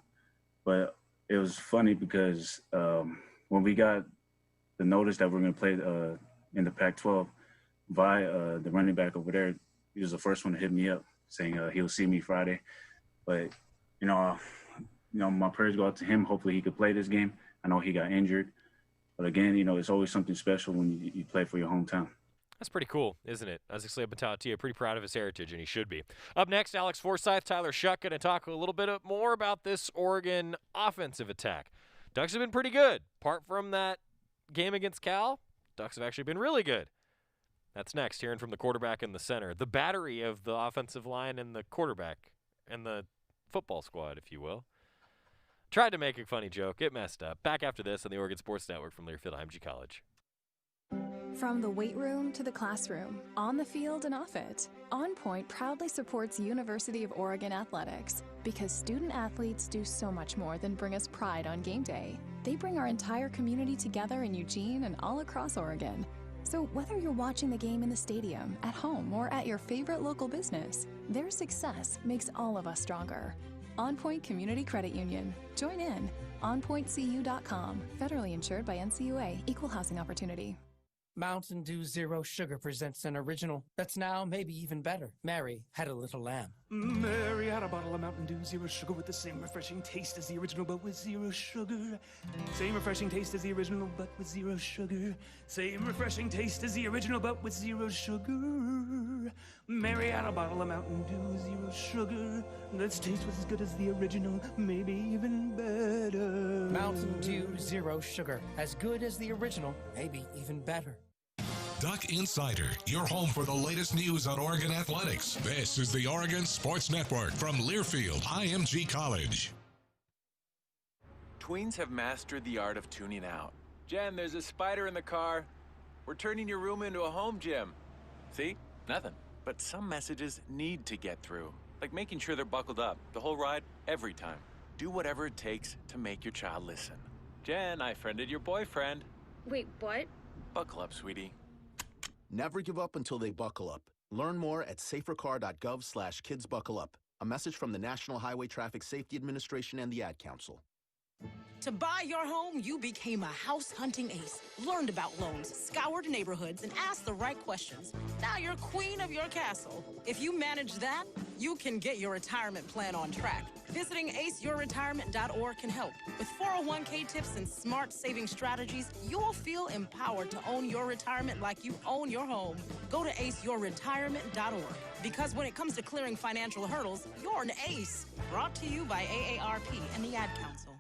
But it was funny because when we got the notice that we're going to play in the Pac-12, the running back over there, he was the first one to hit me up saying he'll see me Friday. But, my prayers go out to him. Hopefully he could play this game. I know he got injured. But again, it's always something special when you play for your hometown. That's pretty cool, isn't it? Isaac Slade-Matautia, pretty proud of his heritage, and he should be. Up next, Alex Forsyth, Tyler Shuck, going to talk a little bit more about this Oregon offensive attack. Ducks have been pretty good. Apart from that game against Cal, Ducks have actually been really good. That's next, hearing from the quarterback and the center. The battery of the offensive line and the quarterback and the football squad, if you will. Tried to make a funny joke. It messed up. Back after this on the Oregon Sports Network from Learfield IMG College. From the weight room to the classroom, on the field and off it, On Point proudly supports University of Oregon athletics because student athletes do so much more than bring us pride on game day. They bring our entire community together in Eugene and all across Oregon. So whether you're watching the game in the stadium, at home, or at your favorite local business, their success makes all of us stronger. On Point Community Credit Union. Join in. OnPointCU.com. Federally insured by NCUA. Equal housing opportunity. Mountain Dew Zero Sugar presents an original that's now maybe even better. Mary had a little lamb. Mary had a bottle of Mountain Dew Zero Sugar with the same refreshing taste as the original, but with zero sugar. Same refreshing taste as the original, but with zero sugar. Same refreshing taste as the original, but with zero sugar. Mary had a bottle of Mountain Dew Zero Sugar. Its taste was as good as the original, maybe even better. Mountain Dew Zero Sugar. As good as the original, maybe even better. Duck Insider, your home for the latest news on Oregon athletics. This is the Oregon Sports Network from Learfield IMG College. Tweens have mastered the art of tuning out. Jen, there's a spider in the car. We're turning your room into a home gym. See? Nothing. But some messages need to get through, like making sure they're buckled up the whole ride, every time. Do whatever it takes to make your child listen. Jen, I friended your boyfriend. Wait, what? Buckle up, sweetie. Never give up until they buckle up. Learn more at safercar.gov/kidsbuckleup. A message from the National Highway Traffic Safety Administration and the Ad Council. To buy your home, you became a house hunting ace. Learned about loans, scoured neighborhoods, and asked the right questions. Now you're queen of your castle. If you manage that, you can get your retirement plan on track. Visiting aceyourretirement.org can help. With 401k tips and smart saving strategies, you'll feel empowered to own your retirement like you own your home. Go to aceyourretirement.org. Because when it comes to clearing financial hurdles, you're an ace. Brought to you by AARP and the Ad Council.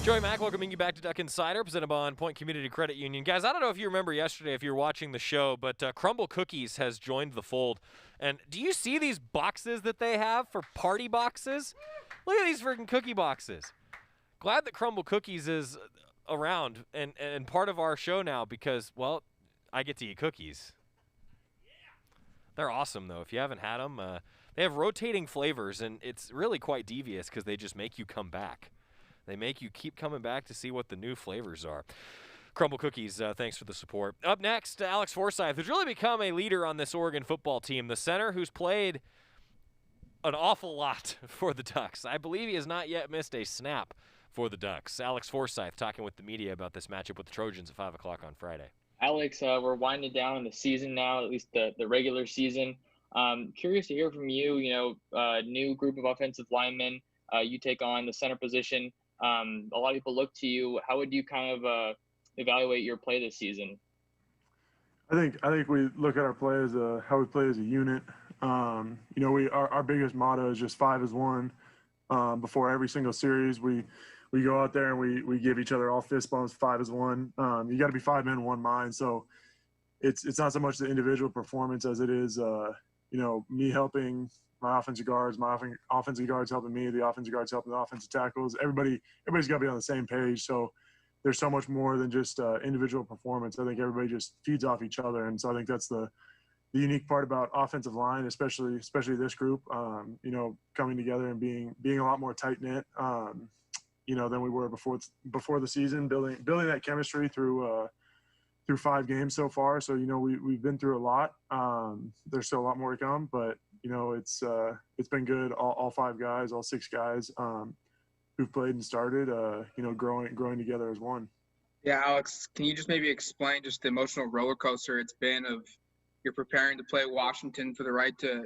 Joey Mack welcoming you back to Duck Insider, presented by On Point Community Credit Union. Guys, I don't know if you remember yesterday, if you were watching the show, but Crumble Cookies has joined the fold. And do you see these boxes that they have for party boxes? Look at these freaking cookie boxes. Glad that Crumble Cookies is around and part of our show now because, well, I get to eat cookies. They're awesome, though. If you haven't had them, they have rotating flavors, and it's really quite devious because they just make you come back. They make you keep coming back to see what the new flavors are. Crumble Cookies, thanks for the support. Up next, Alex Forsyth, who's really become a leader on this Oregon football team, the center who's played an awful lot for the Ducks. I believe he has not yet missed a snap for the Ducks. Alex Forsyth talking with the media about this matchup with the Trojans at 5 o'clock on Friday. Alex, we're winding down in the season now, at least the regular season. Curious to hear from you, new group of offensive linemen. You take on the center position. A lot of people look to you. How would you kind of evaluate your play this season? I think we look at our play as how we play as a unit. Our biggest motto is just 5 as 1. Before every single series, we go out there and we give each other all fist bumps, 5 as 1. You got to be 5 men, 1 mind. So it's not so much the individual performance as it is, me helping my offensive guards, my offensive guards helping me, the offensive guards helping the offensive tackles. Everybody's got to be on the same page. So there's so much more than just individual performance. I think everybody just feeds off each other. And so I think that's the unique part about offensive line, especially this group, coming together and being a lot more tight knit, than we were before the season, building that chemistry through 5 games so far. So, we've been through a lot. There's still a lot more to come, but it's been good. All 5 guys, all 6 guys, who've played and started, growing together as one. Yeah, Alex, can you just maybe explain just the emotional roller coaster it's been of you're preparing to play Washington for the right to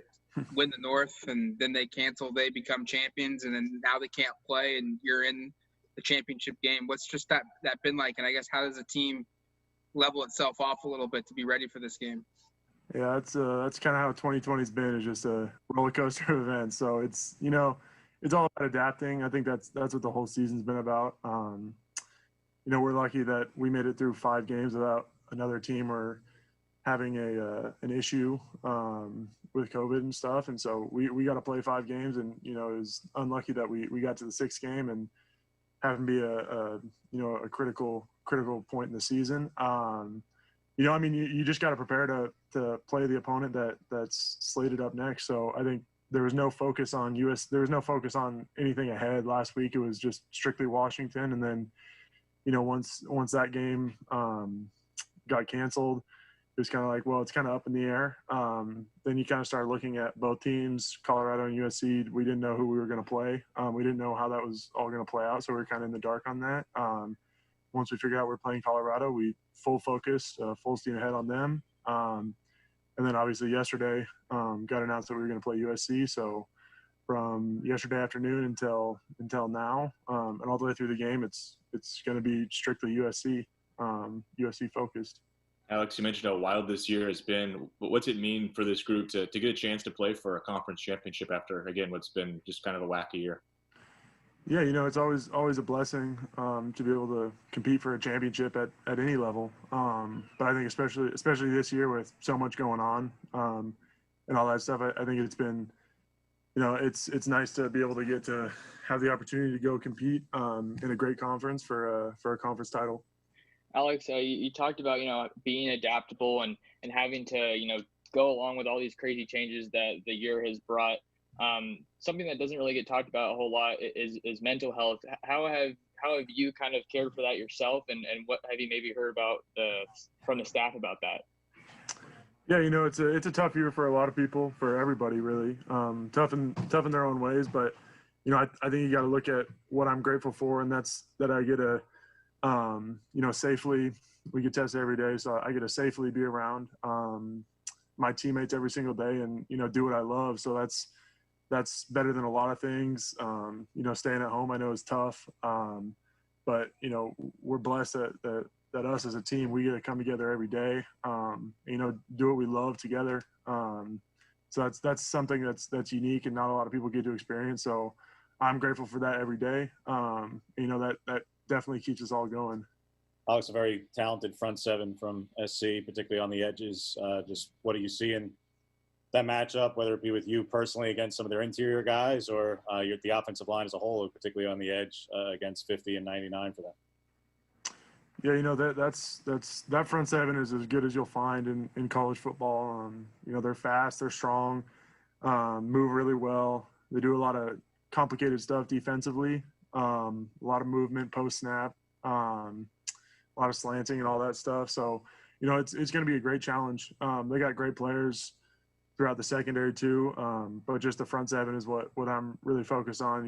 win the North, and then they cancel, they become champions, and then now they can't play, and you're in the championship game. What's just that been like? And I guess how does the team level itself off a little bit to be ready for this game? Yeah, that's kind of how 2020's been. It's just a roller coaster of events. So it's all about adapting. I think that's what the whole season's been about. we're lucky that we made it through 5 games without another team or having an issue with COVID and stuff. And so we got to play 5 games, and, it was unlucky that we got to the 6th game and having to be a critical point in the season. You just got to prepare to play the opponent that's slated up next. So I think there was no focus on there was no focus on anything ahead last week. It was just strictly Washington. And then, once that game got canceled, it was kind of like, well, it's kind of up in the air. Then you kind of start looking at both teams, Colorado and USC. We didn't know who we were going to play. We didn't know how that was all going to play out, so we were kind of in the dark on that. Once we figured out we're playing Colorado, we full focused, full steam ahead on them. And then obviously yesterday got announced that we were going to play USC. So from yesterday afternoon until now, and all the way through the game, it's going to be strictly USC focused. Alex, you mentioned how wild this year has been. What's it mean for this group to get a chance to play for a conference championship after, again, what's been just kind of a wacky year? Yeah, it's always a blessing to be able to compete for a championship at any level. But I think especially this year with so much going on and all that stuff, I think it's been, it's nice to be able to get to have the opportunity to go compete in a great conference for a conference title. Alex, you talked about, being adaptable and having to, go along with all these crazy changes that the year has brought. Something that doesn't really get talked about a whole lot is mental health. How have you kind of cared for that yourself, and what have you maybe heard about from the staff about that? Yeah, it's a tough year for a lot of people, for everybody really. Tough in their own ways, but I think you got to look at what I'm grateful for, and that's that I get to safely, we get tested every day, so I get to safely be around my teammates every single day and do what I love. So that's better than a lot of things. Staying at home I know is tough, but we're blessed that us as a team, we get to come together every day, do what we love together. So that's something that's unique and not a lot of people get to experience. So I'm grateful for that every day. That definitely keeps us all going. Alex, a very talented front seven from SC, particularly on the edges. Just what do you see in that matchup, whether it be with you personally against some of their interior guys or the offensive line as a whole, particularly on the edge against 50 and 99 for them? Yeah, that front seven is as good as you'll find in college football. They're fast, they're strong, move really well. They do a lot of complicated stuff defensively, a lot of movement post snap, a lot of slanting and all that stuff. So, it's going to be a great challenge. They got great players throughout the secondary too, but just the front seven is what I'm really focused on.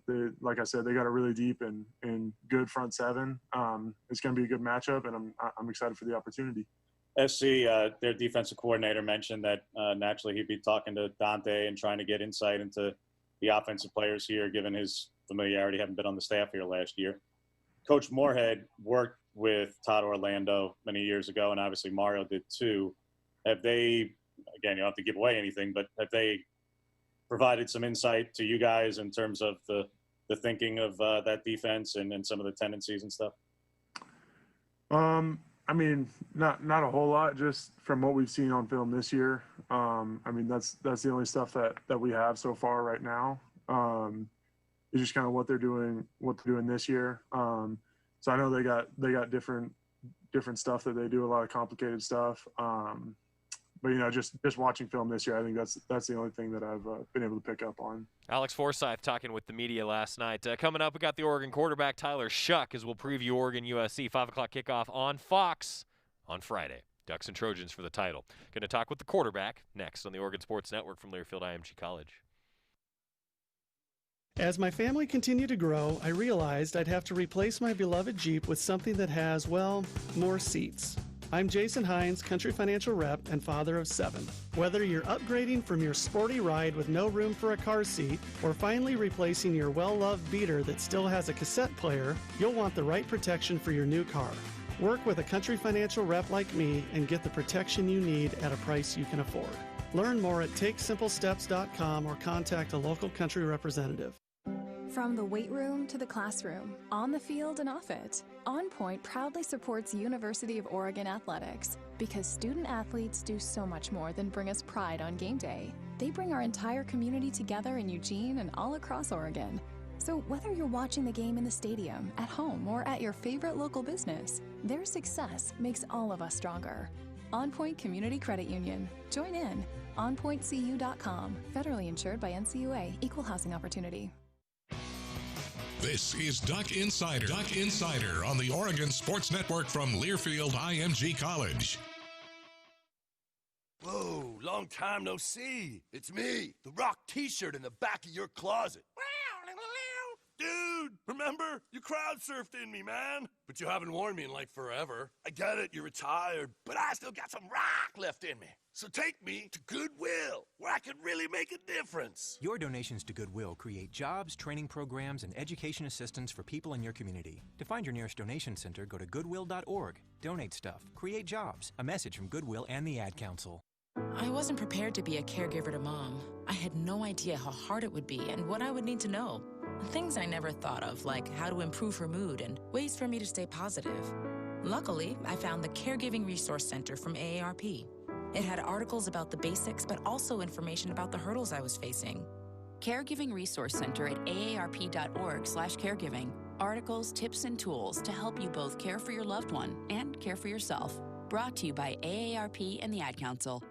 They like I said, they got a really deep and good front seven. It's going to be a good matchup, and I'm excited for the opportunity. SC, their defensive coordinator mentioned that naturally he'd be talking to Dante and trying to get insight into the offensive players here, given his familiarity, having been on the staff here last year. Coach Morehead worked with Todd Orlando many years ago, and obviously Mario did too. Have they, again, you don't have to give away anything, but have they provided some insight to you guys in terms of the thinking of that defense and some of the tendencies and stuff? Not a whole lot, just from what we've seen on film this year. That's the only stuff that we have so far right now. It's just kind of what they're doing this year. So I know they got different stuff that they do, a lot of complicated stuff. But just watching film this year, I think that's the only thing that I've been able to pick up on. Alex Forsyth talking with the media last night. Coming up, we got the Oregon quarterback Tyler Shuck as we'll preview Oregon USC 5 o'clock kickoff on Fox on Friday. Ducks and Trojans for the title. Going to talk with the quarterback next on the Oregon Sports Network from Learfield IMG College. As my family continued to grow, I realized I'd have to replace my beloved Jeep with something that has, well, more seats. I'm Jason Hines, Country Financial Rep and father of 7. Whether you're upgrading from your sporty ride with no room for a car seat or finally replacing your well-loved beater that still has a cassette player, you'll want the right protection for your new car. Work with a Country Financial Rep like me and get the protection you need at a price you can afford. Learn more at TakeSimpleSteps.com or contact a local Country representative. From the weight room to the classroom, on the field and off it, On Point proudly supports University of Oregon athletics because student athletes do so much more than bring us pride on game day. They bring our entire community together in Eugene and all across Oregon. So whether you're watching the game in the stadium, at home, or at your favorite local business, their success makes all of us stronger. On Point Community Credit Union. Join in. OnPointCU.com. Federally insured by NCUA. Equal housing opportunity. This is Duck Insider. Duck Insider on the Oregon Sports Network from Learfield IMG College. Whoa, long time no see. It's me, the Rock t-shirt in the back of your closet. Dude, remember? You crowd surfed in me, man. But you haven't worn me in like forever. I get it, you're retired, but I still got some rock left in me. So take me to Goodwill, where I can really make a difference. Your donations to Goodwill create jobs, training programs, and education assistance for people in your community. To find your nearest donation center, go to goodwill.org. Donate stuff, create jobs. A message from Goodwill and the Ad Council. I wasn't prepared to be a caregiver to Mom. I had no idea how hard it would be and what I would need to know. Things I never thought of, like how to improve her mood and ways for me to stay positive. Luckily, I found the Caregiving Resource Center from AARP. It had articles about the basics, but also information about the hurdles I was facing. Caregiving Resource Center at aarp.org/caregiving. Articles, tips, and tools to help you both care for your loved one and care for yourself. Brought to you by AARP and the Ad Council.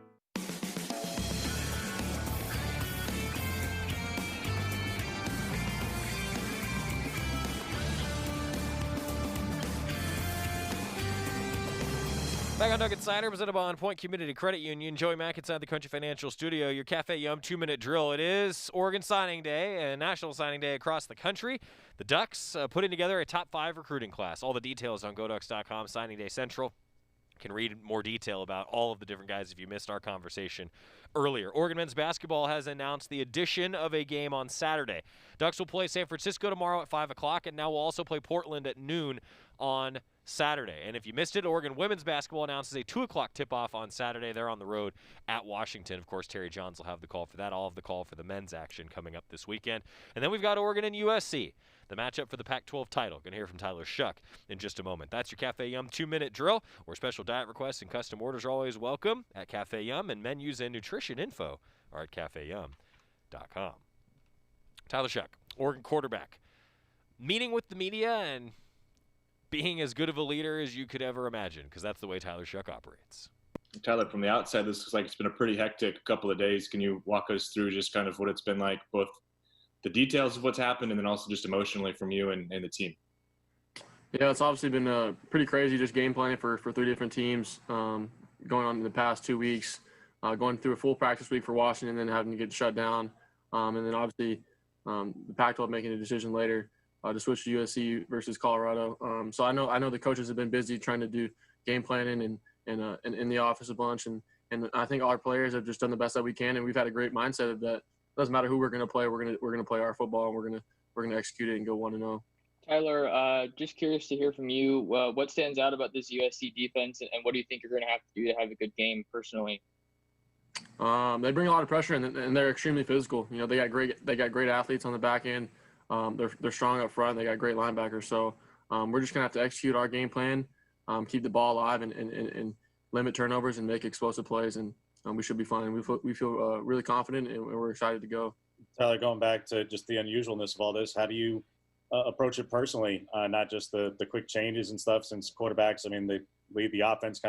Back on Duck Insider, presented by On Point Community Credit Union. Joey Mack inside the Country Financial Studio. Your Cafe Yum 2-minute drill. It is Oregon Signing Day and National Signing Day across the country. The Ducks putting together a top 5 recruiting class. All the details on GoDucks.com, Signing Day Central. You can read more detail about all of the different guys if you missed our conversation earlier. Oregon men's basketball has announced the addition of a game on Saturday. Ducks will play San Francisco tomorrow at 5 o'clock, and now will also play Portland at noon on Saturday. And if you missed it, Oregon women's basketball announces a 2 o'clock tip-off on Saturday. They're on the road at Washington. Of course, Terry Johns will have the call for that. I'll have the call for the men's action coming up this weekend. And then we've got Oregon and USC, the matchup for the Pac-12 title. Going to hear from Tyler Shuck in just a moment. That's your Cafe Yum 2-minute drill, where special diet requests and custom orders are always welcome at Cafe Yum, and menus and nutrition info are at cafeyum.com. Tyler Shuck, Oregon quarterback, meeting with the media and being as good of a leader as you could ever imagine, because that's the way Tyler Shuck operates. Tyler, from the outside, this looks like it's been a pretty hectic couple of days. Can you walk us through just kind of what it's been like, both the details of what's happened and then also just emotionally from you and the team? Yeah, it's obviously been pretty crazy just game planning for 3 different teams going on in the past 2 weeks, going through a full practice week for Washington and then having to get shut down. And then obviously the Pac-12 making a decision later to switch to USC versus Colorado. So I know the coaches have been busy trying to do game planning and in the office a bunch. And I think our players have just done the best that we can. And we've had a great mindset of that. It doesn't matter who we're going to play. We're going to play our football, and we're going to execute it and go 1-0. Tyler, just curious to hear from you. What stands out about this USC defense, and what do you think you're going to have to do to have a good game personally? They bring a lot of pressure, and they're extremely physical. You know, they got great athletes on the back end. They're strong up front. They got great linebackers. So we're just gonna have to execute our game plan, keep the ball alive, and limit turnovers and make explosive plays, and we should be fine. We feel really confident, and we're excited to go. Tyler, going back to just the unusualness of all this, how do you approach it personally? Not just the quick changes and stuff. Since quarterbacks, I mean, they lead the offense,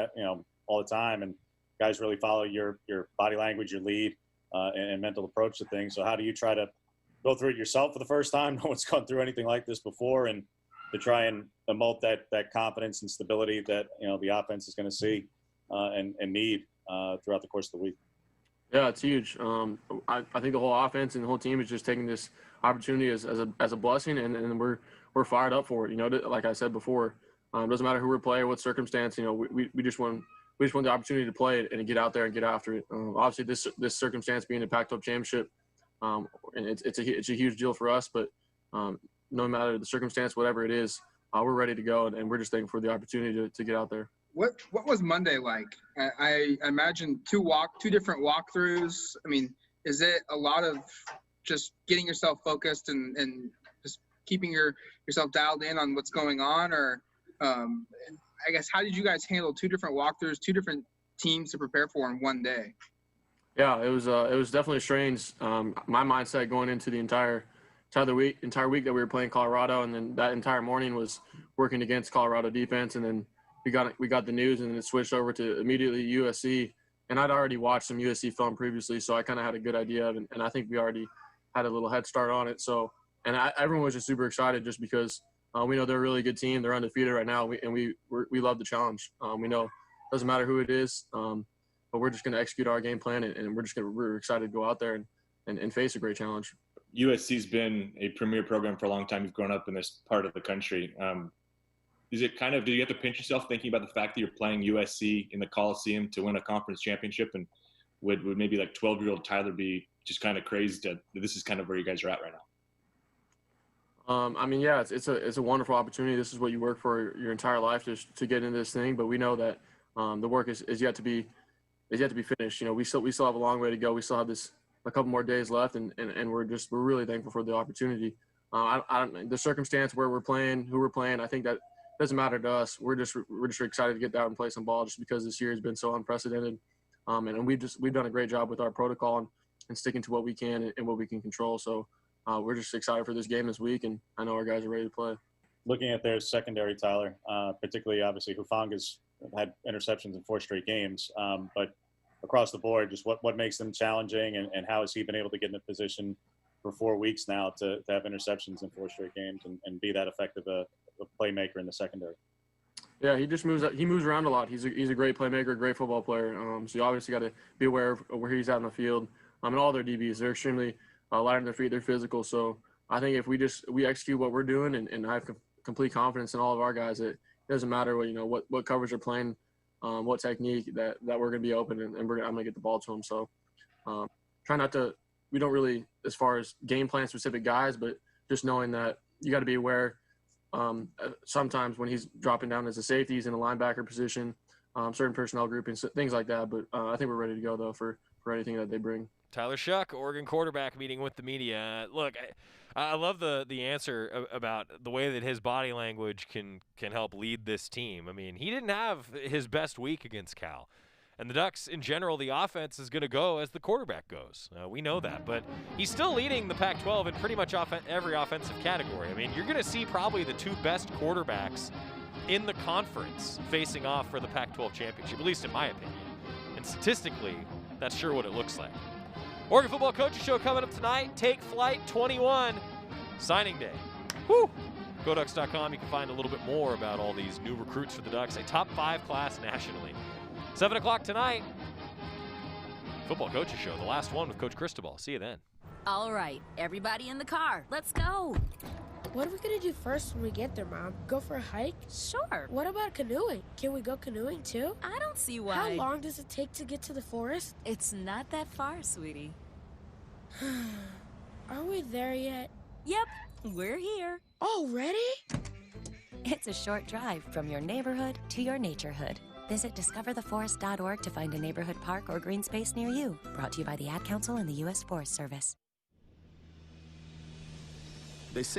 all the time, and guys really follow your body language, your lead, and mental approach to things. So how do you try to go through it yourself for the first time? No one's gone through anything like this before, and to try and emote that confidence and stability that the offense is going to see and need throughout the course of the week. Yeah, it's huge. I think the whole offense and the whole team is just taking this opportunity as a blessing, and we're fired up for it. Like I said before, it doesn't matter who we're playing, what circumstance. We just want the opportunity to play it and get out there and get after it. Obviously, this circumstance being a Pac-12 championship, and it's a huge deal for us. But no matter the circumstance, whatever it is, we're ready to go, and we're just thankful for the opportunity to get out there. What was Monday like? I imagine two different walkthroughs. I mean, is it a lot of just getting yourself focused and keeping yourself dialed in on what's going on, or I guess how did you guys handle 2 different walkthroughs, 2 different teams to prepare for in one day? Yeah, it was definitely strange. My mindset going into the entire week that we were playing Colorado, and then that entire morning was working against Colorado defense, and then we got the news, and then it switched over to immediately USC. And I'd already watched some USC film previously, so I kind of had a good idea of it, and I think we already had a little head start on it. So, and everyone was just super excited just because we know they're a really good team. They're undefeated right now, and we love the challenge. We know it doesn't matter who it is, but we're just going to execute our game plan, and we're excited to go out there and face a great challenge. USC's been a premier program for a long time. You've grown up in this part of the country. Is it kind of, do you have to pinch yourself thinking about the fact that you're playing USC in the Coliseum to win a conference championship? And would maybe like 12-year-old Tyler be just kind of crazed that this is kind of where you guys are at right now? I mean, yeah, it's a wonderful opportunity. This is what you work for your entire life to get into this thing. But we know that the work is yet to be finished. You know, we still have a long way to go. We still have a couple more days left, and we're really thankful for the opportunity. The circumstance where we're playing, who we're playing, I think that doesn't matter to us. We're just excited to get out and play some ball, just because this year has been so unprecedented. And we've done a great job with our protocol and sticking to what we can and what we can control. So we're just excited for this game this week, and I know our guys are ready to play. Looking at their secondary, Tyler, particularly obviously Hufanga's had interceptions in 4 straight games, but across the board, just what makes them challenging, and how has he been able to get in a position for 4 weeks now to have interceptions in 4 straight games and be that effective a playmaker in the secondary? Yeah, he moves around a lot. He's a great playmaker, great football player. So you obviously got to be aware of where he's at in the field. And all their DBs, they're extremely light on their feet. They're physical. So I think if we execute what we're doing and I have complete confidence in all of our guys, it doesn't matter what coverage they're playing, what technique, that we're going to be open and I'm going to get the ball to them. So try not to – we don't really, as far as game plan specific guys, but just knowing that you got to be aware sometimes when he's dropping down as a safety, he's in a linebacker position, certain personnel groupings, things like that. But I think we're ready to go, though, for anything that they bring. Tyler Shuck, Oregon quarterback, meeting with the media. Look, I love the answer about the way that his body language can help lead this team. I mean, he didn't have his best week against Cal. And the Ducks, in general, the offense is going to go as the quarterback goes. We know that. But he's still leading the Pac-12 in pretty much every offensive category. I mean, you're going to see probably the 2 best quarterbacks in the conference facing off for the Pac-12 championship, at least in my opinion. And statistically, that's sure what it looks like. Oregon Football Coaches Show coming up tonight. Take Flight 21, signing day. Woo! GoDucks.com, you can find a little bit more about all these new recruits for the Ducks, a top 5 class nationally. 7 o'clock tonight, Football Coaches Show, the last one with Coach Cristobal. See you then. All right, everybody in the car. Let's go. What are we going to do first when we get there, Mom? Go for a hike? Sure. What about canoeing? Can we go canoeing, too? I don't see why. How long does it take to get to the forest? It's not that far, sweetie. Are we there yet? Yep, we're here. Already? It's a short drive from your neighborhood to your naturehood. Visit discovertheforest.org to find a neighborhood park or green space near you. Brought to you by the Ad Council and the U.S. Forest Service. They say